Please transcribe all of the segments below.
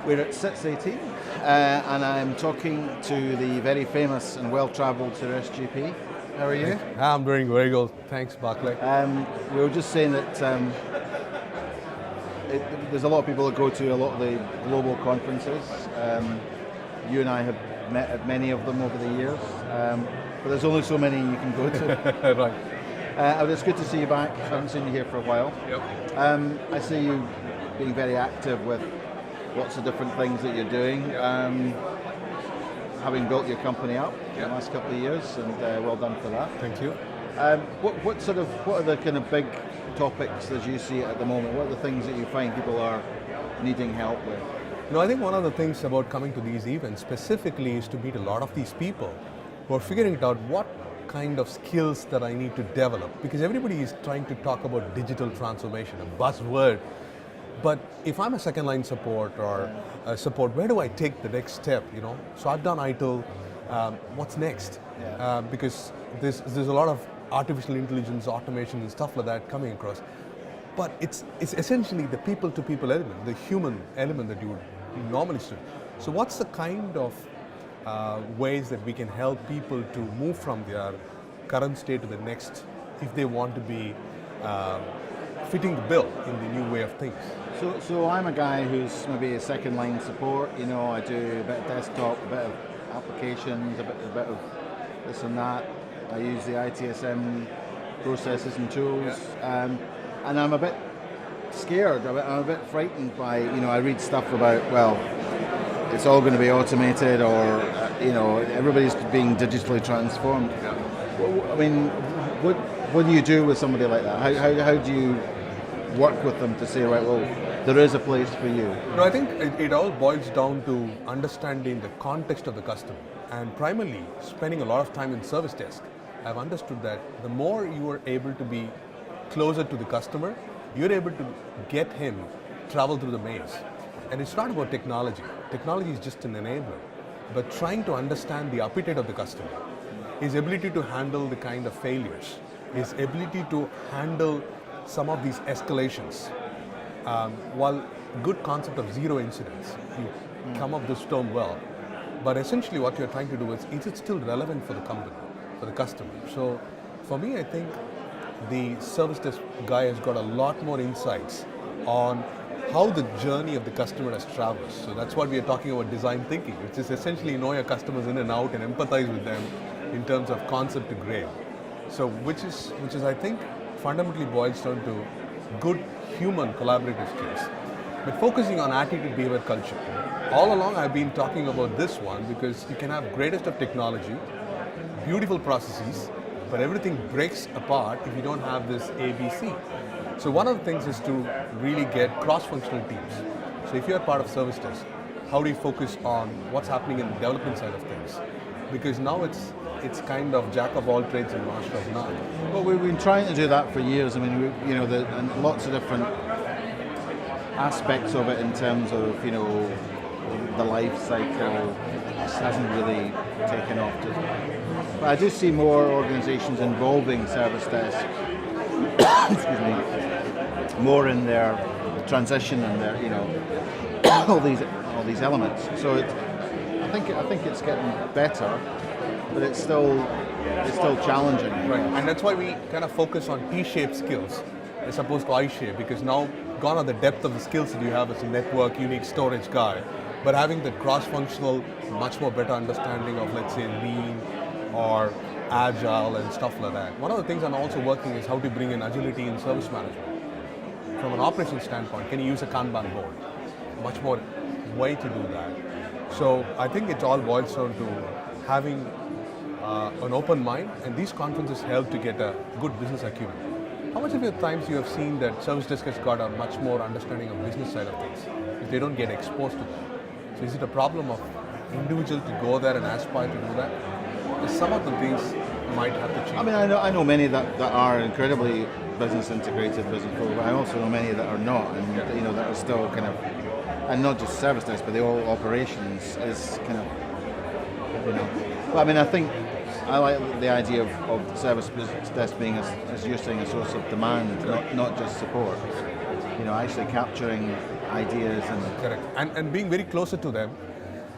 We're at 618, and I'm talking to the very famous and well-travelled Suresh GP. How are you? I'm doing very good. Thanks, Barclay. We were just saying that there's a lot of people that go to a lot of the global conferences. You and I have met at many of them over the years, but there's only so many you can go to. Right. It's good to see you back. I haven't seen you here for a while. Yep. I see you being very active with lots of different things that you're doing. Having built your company up in the last couple of years, and well done for that. Thank you. What are the kind of big topics as you see it at the moment? What are the things that you find people are needing help with? No, I think one of the things about coming to these events specifically is to meet a lot of these people who are figuring out what kind of skills that I need to develop, because everybody is trying to talk about digital transformation, a buzzword. But if I'm a second line support or support, where do I take the next step? So I've done ITIL. What's next? Because there's a lot of artificial intelligence, automation, and stuff like that coming across. But it's essentially the people-to-people element, the human element that you would normally see. So what's the kind of ways that we can help people to move from their current state to the next, if they want to be fitting the bill in the new way of things? So I'm a guy who's maybe a second line support. I do a bit of desktop, a bit of applications, a bit of this and that. I use the ITSM processes and tools, and I'm a bit scared. I'm a bit frightened by, I read stuff about, well, it's all going to be automated, or everybody's being digitally transformed. I mean, what do you do with somebody like that? How do you work with them to say, right, well, there is a place for you? No, I think it all boils down to understanding the context of the customer, and primarily spending a lot of time in service desk. I've understood that the more you are able to be closer to the customer, you're able to get him travel through the maze. And it's not about technology. Technology is just an enabler, but trying to understand the appetite of the customer, his ability to handle the kind of failures, his ability to handle some of these escalations. While good concept of zero incidents, you come up this term well, but essentially what you're trying to do is it still relevant for the company, for the customer? So for me, I think the service desk guy has got a lot more insights on how the journey of the customer has traveled. So that's what we are talking about, design thinking, which is essentially know your customers in and out and empathize with them in terms of concept to grade. So which is I think fundamentally boils down to good human collaborative skills, but focusing on attitude, behavior, culture. All along I've been talking about this one because you can have greatest of technology, beautiful processes, but everything breaks apart if you don't have this ABC. So one of the things is to really get cross-functional teams. So if you're part of service desk, how do you focus on what's happening in the development side of things? Because now it's kind of jack of all trades and master of none. Well, we've been trying to do that for years. I mean, and lots of different aspects of it in terms of, the life cycle hasn't really taken off. But I do see more organizations involving service desk, excuse me, more in their transition and their, all these elements. So I think it's getting better, but it's still challenging. Right, and that's why we kind of focus on T-shaped skills as opposed to I-shaped, because now gone are the depth of the skills that you have as a network, unique storage guy, but having the cross-functional, much more better understanding of, let's say, lean or agile and stuff like that. One of the things I'm also working is how to bring in agility in service management. From an operations standpoint, can you use a Kanban board? Much more way to do that. So I think it all boils down to having an open mind, and these conferences help to get a good business acumen. How much of your times you have seen that service desk has got a much more understanding of business side of things if they don't get exposed to that? So is it a problem of individual to go there and aspire to do that? Some of the things might have to change. I mean, I know many that are incredibly business integrated business people, but I also know many that are not, and that are still kind of, and not just service desk, but the whole operations is kind of, But I mean, I think I like the idea of service desk being, as you're saying, a source of demand, not just support. Actually capturing ideas and Correct. And being very closer to them,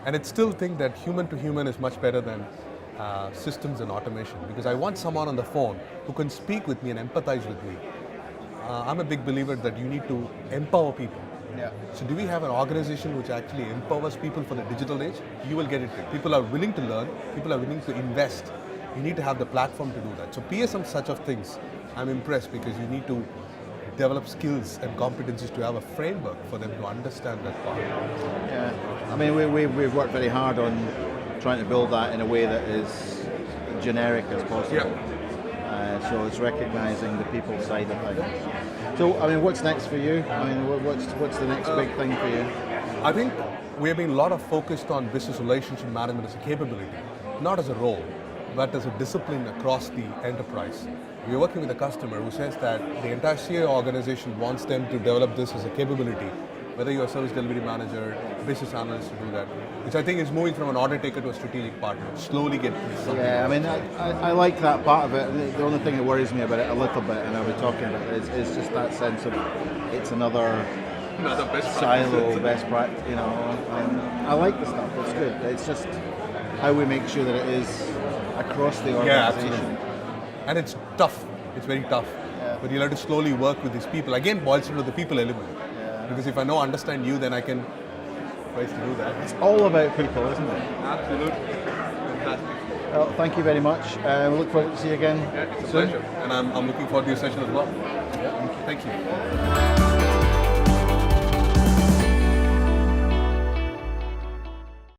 and I still think that human to human is much better than systems and automation, because I want someone on the phone who can speak with me and empathize with me. I'm a big believer that you need to empower people. yeah. So do we have an organization which actually empowers people for the digital age? You will get it. People are willing to learn, people are willing to invest. You need to have the platform to do that. So PSM such of things, I'm impressed, because you need to develop skills and competencies to have a framework for them to understand that part. Yeah, I mean, we've worked very hard on trying to build that in a way that is generic as possible. So it's recognizing the people side of things. So, I mean, what's next for you? I mean, what's the next big thing for you? I think we have been a lot of focused on business relationship management as a capability, not as a role, but as a discipline across the enterprise. We are working with a customer who says that the entire CA organization wants them to develop this as a capability, whether you're a service delivery manager, business analyst to do that, which I think is moving from an order taker to a strategic partner, slowly get to something. Yeah, I mean, I like that part of it. The only thing that worries me about it a little bit, and I'll be talking about it, is just that sense of it's another best silo, best practice, you know. And I like the stuff, it's good. It's just how we make sure that it is across the Yeah, organization. absolutely. And it's tough. It's very tough. Yeah. But you'll have to slowly work with these people. Again, boils down to the people element. Yeah. Because if I know, understand you, then I can try to do that. It's all about people, isn't it? Absolutely. Fantastic. Well, thank you very much. We look forward to see you again It's a soon. pleasure. And I'm looking forward to your session as well. Yeah. Thank you.